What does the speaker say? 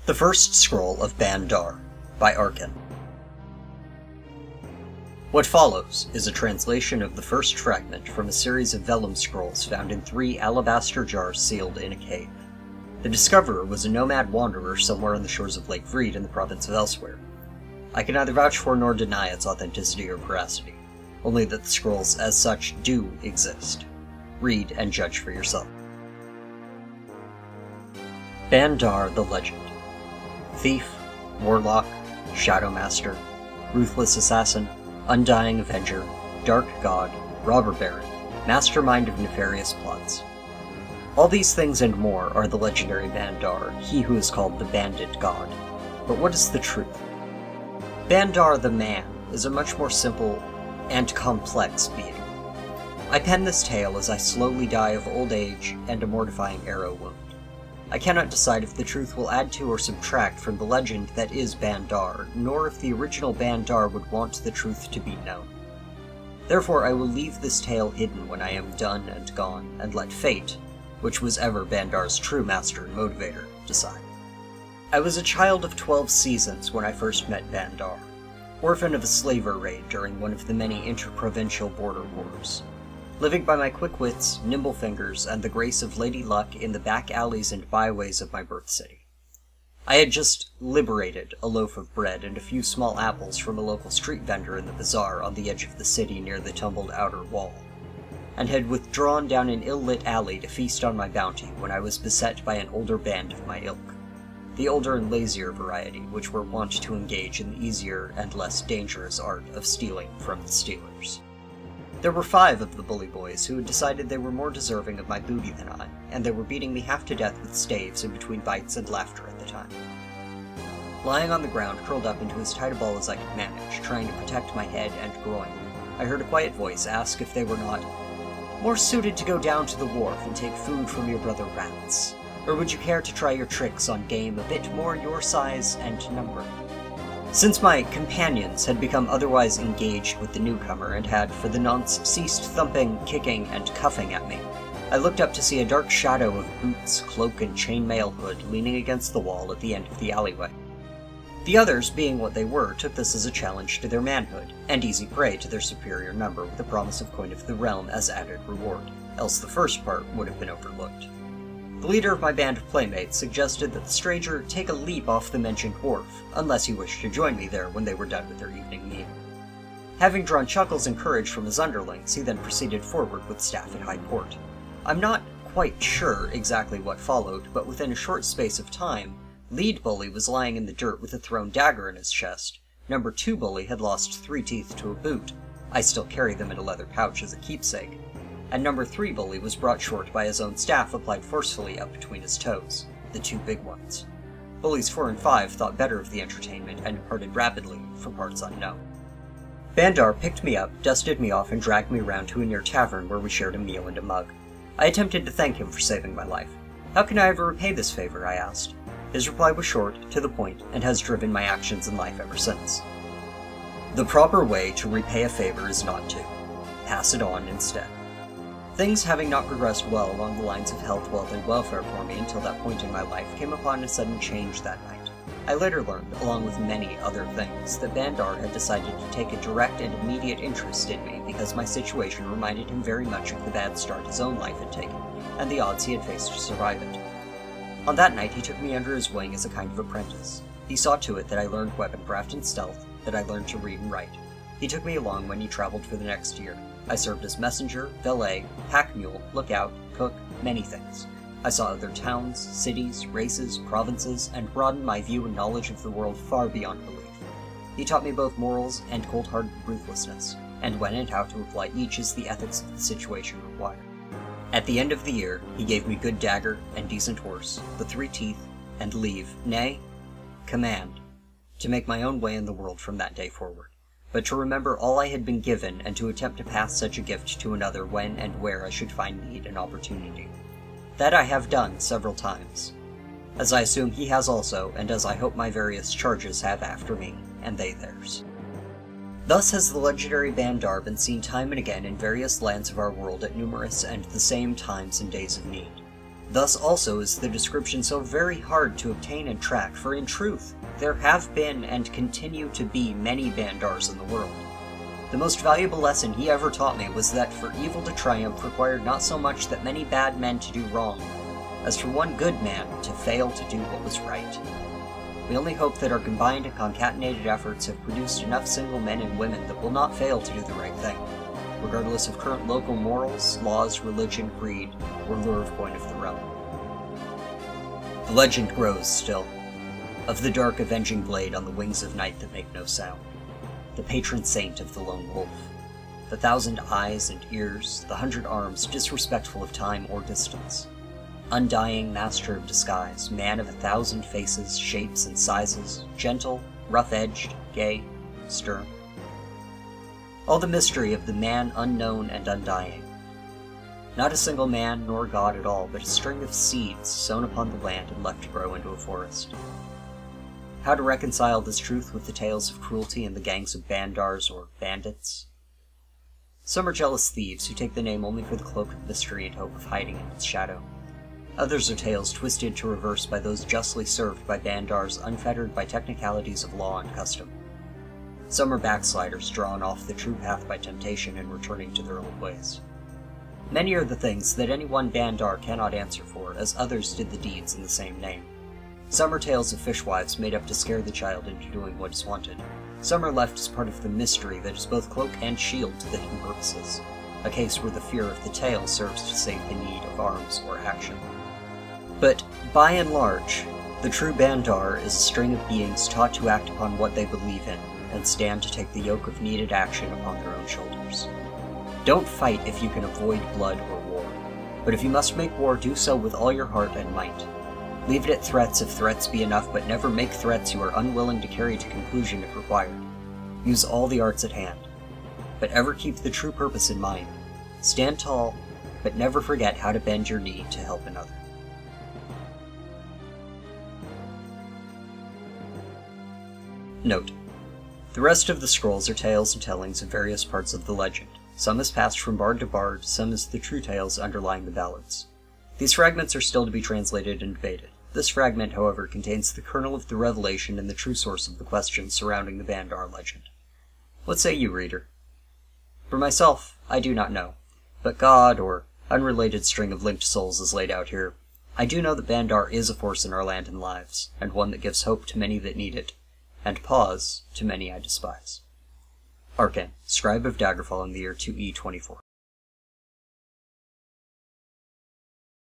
The First Scroll of Baan Dar by Arkin. What follows is a translation of the first fragment from a series of vellum scrolls found in 3 alabaster jars sealed in a cave. The discoverer was a nomad wanderer somewhere on the shores of Lake Vreed in the province of Elsewhere. I can neither vouch for nor deny its authenticity or veracity, only that the scrolls as such do exist. Read and judge for yourself. Baan Dar the Legend. Thief, warlock, shadow master, ruthless assassin, undying avenger, dark god, robber baron, mastermind of nefarious plots. All these things and more are the legendary Baan Dar, he who is called the Bandit God. But what is the truth? Baan Dar the man is a much more simple and complex being. I pen this tale as I slowly die of old age and a mortifying arrow wound. I cannot decide if the truth will add to or subtract from the legend that is Baan Dar, nor if the original Baan Dar would want the truth to be known. Therefore I will leave this tale hidden when I am done and gone, and let fate, which was ever Baan Dar's true master and motivator, decide. I was a child of 12 seasons when I first met Baan Dar, orphan of a slaver raid during one of the many interprovincial border wars. Living by my quick wits, nimble fingers, and the grace of Lady Luck in the back alleys and byways of my birth city. I had just liberated a loaf of bread and a few small apples from a local street vendor in the bazaar on the edge of the city near the tumbled outer wall, and had withdrawn down an ill-lit alley to feast on my bounty when I was beset by an older band of my ilk, the older and lazier variety, which were wont to engage in the easier and less dangerous art of stealing from the stealers. There were 5 of the bully boys who had decided they were more deserving of my booty than I, and they were beating me half to death with staves in between bites and laughter at the time. Lying on the ground, curled up into as tight a ball as I could manage, trying to protect my head and groin, I heard a quiet voice ask if they were not more suited to go down to the wharf and take food from your brother rats, or would you care to try your tricks on game a bit more your size and number? Since my companions had become otherwise engaged with the newcomer and had, for the nonce, ceased thumping, kicking, and cuffing at me, I looked up to see a dark shadow of boots, cloak, and chainmail hood leaning against the wall at the end of the alleyway. The others, being what they were, took this as a challenge to their manhood, and easy prey to their superior number with the promise of coin of the realm as added reward, else the first part would have been overlooked. The leader of my band of playmates suggested that the stranger take a leap off the mentioned wharf, unless he wished to join me there when they were done with their evening meal. Having drawn chuckles and courage from his underlings, he then proceeded forward with staff at high port. I'm not quite sure exactly what followed, but within a short space of time, lead bully was lying in the dirt with a thrown dagger in his chest, number 2 bully had lost 3 teeth to a boot, I still carry them in a leather pouch as a keepsake, and number 3 bully was brought short by his own staff applied forcefully up between his toes, the 2 big ones. Bullies 4 and 5 thought better of the entertainment and departed rapidly, for parts unknown. Baan Dar picked me up, dusted me off, and dragged me round to a near tavern where we shared a meal and a mug. I attempted to thank him for saving my life. How can I ever repay this favor, I asked. His reply was short, to the point, and has driven my actions in life ever since. The proper way to repay a favor is not to. Pass it on instead. Things having not progressed well along the lines of health, wealth, and welfare for me until that point in my life came upon a sudden change that night. I later learned, along with many other things, that Baan Dar had decided to take a direct and immediate interest in me because my situation reminded him very much of the bad start his own life had taken, and the odds he had faced to survive it. On that night he took me under his wing as a kind of apprentice. He saw to it that I learned weaponcraft and stealth, that I learned to read and write. He took me along when he traveled for the next year. I served as messenger, valet, pack mule, lookout, cook, many things. I saw other towns, cities, races, provinces, and broadened my view and knowledge of the world far beyond belief. He taught me both morals and cold-hearted ruthlessness, and when and how to apply each as the ethics of the situation required. At the end of the year, he gave me good dagger and decent horse, the 3 teeth, and leave, nay, command, to make my own way in the world from that day forward, but to remember all I had been given and to attempt to pass such a gift to another when and where I should find need and opportunity. That I have done several times, as I assume he has also, and as I hope my various charges have after me, and they theirs. Thus has the legendary Baan Dar been seen time and again in various lands of our world at numerous and the same times and days of need. Thus also is the description so very hard to obtain and track, for in truth, there have been and continue to be many Baan Dars in the world. The most valuable lesson he ever taught me was that for evil to triumph required not so much that many bad men to do wrong, as for one good man to fail to do what was right. We only hope that our combined and concatenated efforts have produced enough single men and women that will not fail to do the right thing, regardless of current local morals, laws, religion, greed, or lure of coin of the realm. The legend grows still, of the dark avenging blade on the wings of night that make no sound, the patron saint of the lone wolf, the 1,000 eyes and ears, the 100 arms disrespectful of time or distance, undying master of disguise, man of 1,000 faces, shapes, and sizes, gentle, rough-edged, gay, stern. All the mystery of the man unknown and undying. Not a single man nor god at all, but a string of seeds sown upon the land and left to grow into a forest. How to reconcile this truth with the tales of cruelty and the gangs of Baan Dars or bandits? Some are jealous thieves who take the name only for the cloak of mystery and hope of hiding in its shadow. Others are tales twisted to reverse by those justly served by Baan Dars unfettered by technicalities of law and custom. Some are backsliders drawn off the true path by temptation and returning to their old ways. Many are the things that any one Baan Dar cannot answer for, as others did the deeds in the same name. Some are tales of fishwives made up to scare the child into doing what is wanted. Some are left as part of the mystery that is both cloak and shield to the hidden purposes, a case where the fear of the tale serves to save the need of arms or action. But, by and large, the true Baan Dar is a string of beings taught to act upon what they believe in, and stand to take the yoke of needed action upon their own shoulders. Don't fight if you can avoid blood or war, but if you must make war, do so with all your heart and might. Leave it at threats if threats be enough, but never make threats you are unwilling to carry to conclusion if required. Use all the arts at hand, but ever keep the true purpose in mind. Stand tall, but never forget how to bend your knee to help another. Note: the rest of the scrolls are tales and tellings of various parts of the legend. Some is passed from bard to bard, some is the true tales underlying the ballads. These fragments are still to be translated and debated. This fragment, however, contains the kernel of the revelation and the true source of the questions surrounding the Baan Dar legend. What say you, reader? For myself, I do not know, but God, or unrelated string of linked souls is laid out here. I do know that Baan Dar is a force in our land and lives, and one that gives hope to many that need it, and pause to many I despise. Arkan, scribe of Daggerfall in the year 2E24.